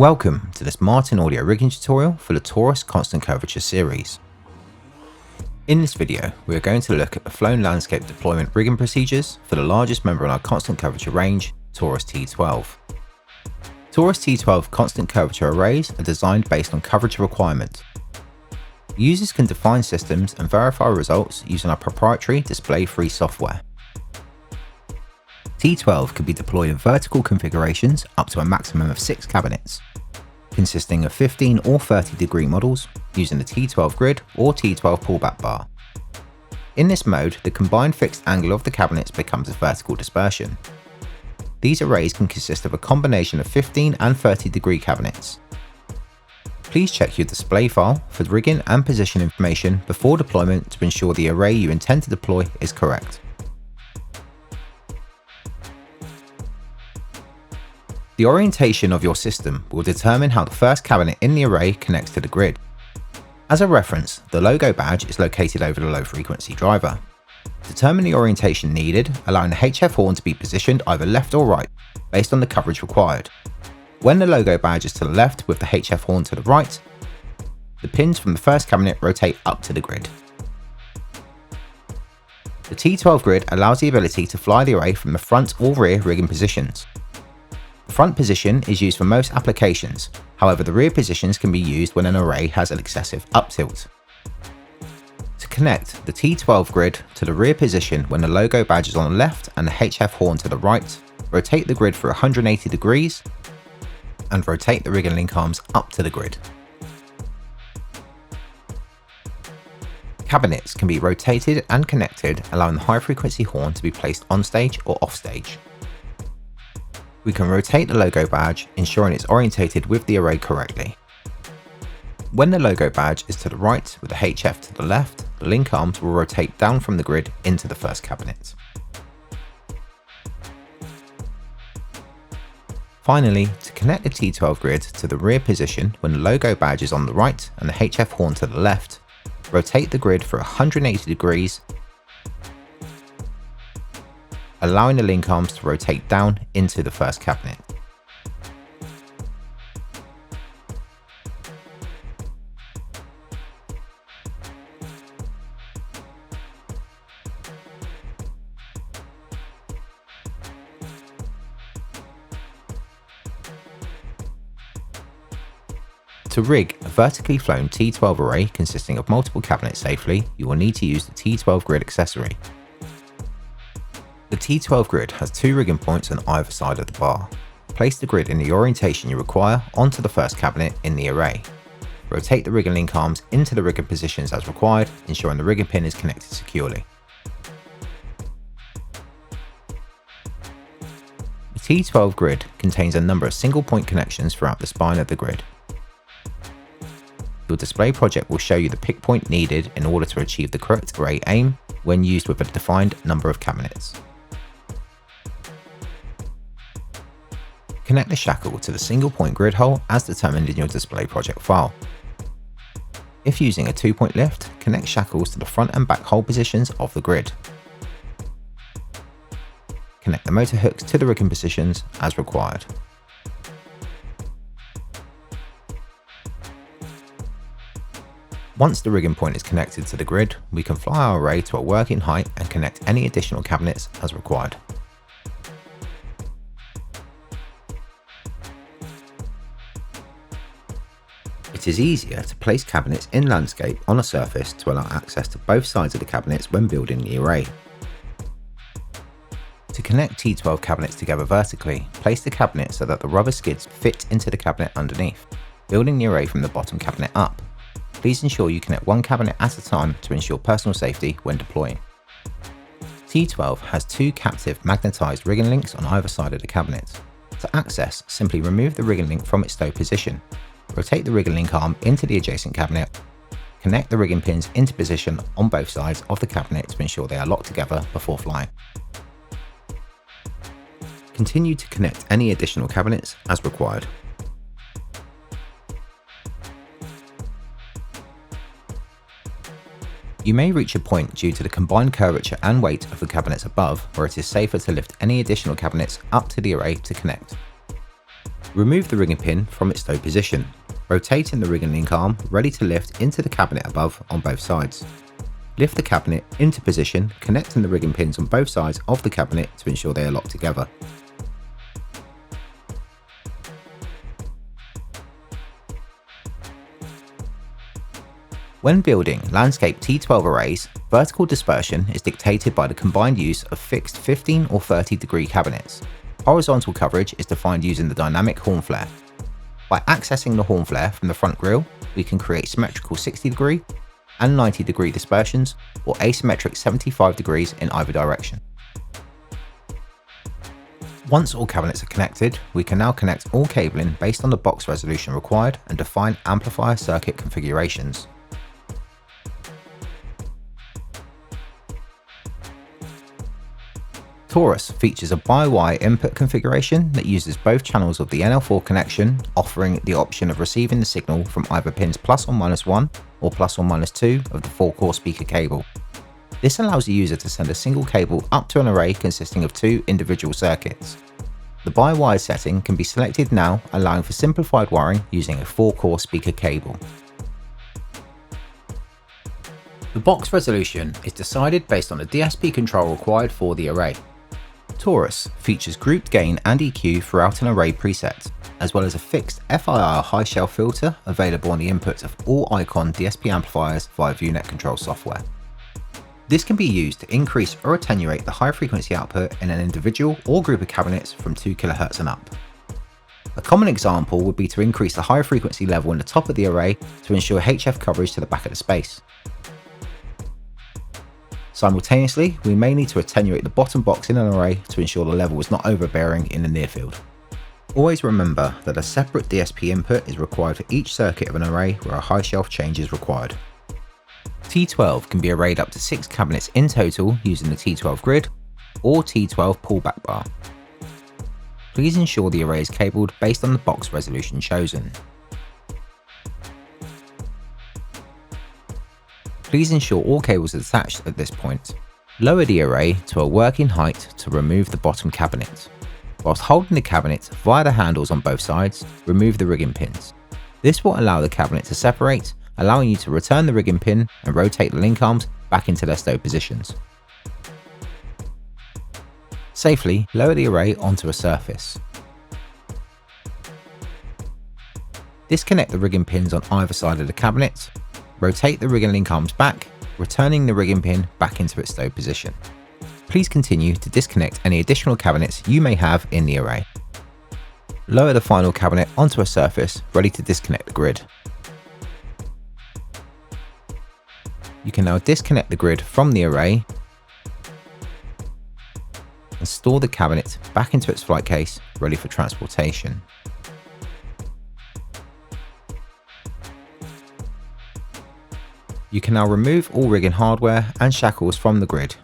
Welcome to this Martin Audio rigging tutorial for the TORUS constant curvature series. In this video, we are going to look at the flown landscape deployment rigging procedures for the largest member in our constant curvature range, TORUS T12. TORUS T12 constant curvature arrays are designed based on coverage requirements. Users can define systems and verify results using our proprietary display-free software. T12 can be deployed in vertical configurations up to a maximum of 6 cabinets, consisting of 15 or 30 degree models using the T12 grid or T12 pullback bar. In this mode, the combined fixed angle of the cabinets becomes a vertical dispersion. These arrays can consist of a combination of 15 and 30 degree cabinets. Please check your display file for rigging and position information before deployment to ensure the array you intend to deploy is correct. The orientation of your system will determine how the first cabinet in the array connects to the grid. As a reference, the logo badge is located over the low frequency driver. Determine the orientation needed, allowing the HF horn to be positioned either left or right, based on the coverage required. When the logo badge is to the left with the HF horn to the right, the pins from the first cabinet rotate up to the grid. The T12 grid allows the ability to fly the array from the front or rear rigging positions. The front position is used for most applications, however the rear positions can be used when an array has an excessive up tilt. To connect the T12 grid to the rear position when the logo badge is on the left and the HF horn to the right, rotate the grid for 180 degrees and rotate the rigging link arms up to the grid. Cabinets can be rotated and connected, allowing the high frequency horn to be placed on stage or off stage. We can rotate the logo badge, ensuring it's orientated with the array correctly. When the logo badge is to the right with the HF to the left, the link arms will rotate down from the grid into the first cabinet. Finally, to connect the T12 grid to the rear position when the logo badge is on the right and the HF horn to the left, rotate the grid for 180 degrees, allowing the link arms to rotate down into the first cabinet. To rig a vertically flown T12 array consisting of multiple cabinets safely, you will need to use the T12 grid accessory. The T12 grid has 2 rigging points on either side of the bar. Place the grid in the orientation you require onto the first cabinet in the array. Rotate the rigging link arms into the rigging positions as required, ensuring the rigging pin is connected securely. The T12 grid contains a number of single point connections throughout the spine of the grid. Your display project will show you the pick point needed in order to achieve the correct array aim when used with a defined number of cabinets. Connect the shackle to the single point grid hole as determined in your display project file. If using a 2-point lift, connect shackles to the front and back hole positions of the grid. Connect the motor hooks to the rigging positions as required. Once the rigging point is connected to the grid, we can fly our array to a working height and connect any additional cabinets as required. It is easier to place cabinets in landscape on a surface to allow access to both sides of the cabinets when building the array. To connect T12 cabinets together vertically, place the cabinet so that the rubber skids fit into the cabinet underneath, building the array from the bottom cabinet up. Please ensure you connect one cabinet at a time to ensure personal safety when deploying. T12 has 2 captive magnetized rigging links on either side of the cabinet. To access, simply remove the rigging link from its stow position. Rotate the rigging link arm into the adjacent cabinet. Connect the rigging pins into position on both sides of the cabinet to ensure they are locked together before flying. Continue to connect any additional cabinets as required. You may reach a point due to the combined curvature and weight of the cabinets above where it is safer to lift any additional cabinets up to the array to connect. Remove the rigging pin from its stowed position, rotating the rigging link arm ready to lift into the cabinet above on both sides. Lift the cabinet into position, connecting the rigging pins on both sides of the cabinet to ensure they are locked together. When building landscape T12 arrays, vertical dispersion is dictated by the combined use of fixed 15 or 30 degree cabinets. Horizontal coverage is defined using the dynamic horn flare. By accessing the horn flare from the front grille, we can create symmetrical 60 degree and 90 degree dispersions, or asymmetric 75 degrees in either direction. Once all cabinets are connected, we can now connect all cabling based on the box resolution required and define amplifier circuit configurations. TORUS features a by-wire input configuration that uses both channels of the NL4 connection, offering the option of receiving the signal from either pins +or-1 or +or-2 of the 4-core speaker cable. This allows the user to send a single cable up to an array consisting of 2 individual circuits. The by-wire setting can be selected now, allowing for simplified wiring using a 4-core speaker cable. The box resolution is decided based on the DSP control required for the array. TORUS features grouped gain and EQ throughout an array preset, as well as a fixed FIR high shelf filter available on the inputs of all Icon DSP amplifiers via ViewNet control software. This can be used to increase or attenuate the high frequency output in an individual or group of cabinets from 2 kHz and up. A common example would be to increase the high frequency level in the top of the array to ensure HF coverage to the back of the space. Simultaneously, we may need to attenuate the bottom box in an array to ensure the level is not overbearing in the near field. Always remember that a separate DSP input is required for each circuit of an array where a high shelf change is required. T12 can be arrayed up to 6 cabinets in total using the T12 grid or T12 pullback bar. Please ensure the array is cabled based on the box resolution chosen. Please ensure all cables are attached at this point. Lower the array to a working height to remove the bottom cabinet. Whilst holding the cabinet via the handles on both sides, remove the rigging pins. This will allow the cabinet to separate, allowing you to return the rigging pin and rotate the link arms back into their stowed positions. Safely lower the array onto a surface. Disconnect the rigging pins on either side of the cabinet. Rotate the rigging link arms back, returning the rigging pin back into its stowed position. Please continue to disconnect any additional cabinets you may have in the array. Lower the final cabinet onto a surface ready to disconnect the grid. You can now disconnect the grid from the array and store the cabinet back into its flight case ready for transportation. You can now remove all rigging hardware and shackles from the grid